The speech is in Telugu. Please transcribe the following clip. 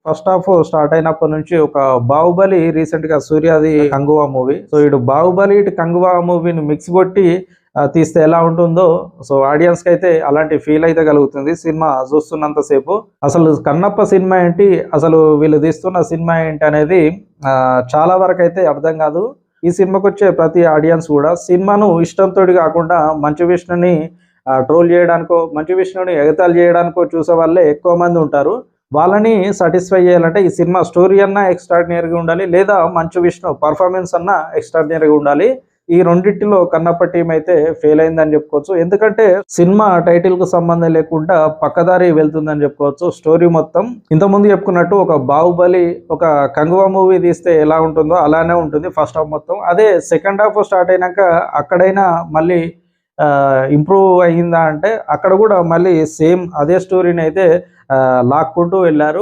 ఫస్ట్ హాఫ్ స్టార్ట్ అయినప్పటి నుంచి ఒక బాహుబలి రీసెంట్ గా సూర్యాది కంగువా మూవీ. సో ఇటు బాహుబలి ఇటు కంగువా మూవీని మిక్స్ కొట్టి తీస్తే ఎలా ఉంటుందో సో ఆడియన్స్ కి అయితే అలాంటి ఫీల్ అయితే కలుగుతుంది సినిమా చూస్తున్నంత సేపు. అసలు కన్నప్ప సినిమా ఏంటి, అసలు వీళ్ళు తీస్తున్న సినిమా ఏంటి అనేది చాలా వరకు అయితే అర్థం కాదు. ఈ సినిమాకి వచ్చే ప్రతి ఆడియన్స్ కూడా సినిమాను ఇష్టంతో కాకుండా మంచు విష్ణుని ట్రోల్ చేయడానికో మంచు విష్ణుని ఎగతాళి చేయడానికో చూసే వాళ్ళే ఎక్కువ మంది ఉంటారు. వాళ్ళని సాటిస్ఫై చేయాలంటే ఈ సినిమా స్టోరీ అన్నా ఎక్స్ట్రాడినరీగా ఉండాలి, లేదా మంచు విష్ణు పర్ఫార్మెన్స్ అన్నా ఎక్స్ట్రాడినరీగా ఉండాలి. ఈ రెండింటిలో కన్నప్ప టీం అయితే ఫెయిల్ అయిందని చెప్పుకోవచ్చు. ఎందుకంటే సినిమా టైటిల్ కు సంబంధం లేకుండా పక్కదారి వెళ్తుందని చెప్పుకోవచ్చు. స్టోరీ మొత్తం ఇంతకుముందు చెప్పుకున్నట్టు ఒక బాహుబలి ఒక కంగువా మూవీ తీస్తే ఎలా ఉంటుందో అలానే ఉంటుంది ఫస్ట్ హాఫ్ మొత్తం. అదే సెకండ్ హాఫ్ స్టార్ట్ అయినాక అక్కడైనా మళ్ళీ ఇంప్రూవ్ అయ్యిందా అంటే అక్కడ కూడా మళ్ళీ సేమ్ అదే స్టోరీని అయితే లాక్కుంటూ వెళ్ళారు.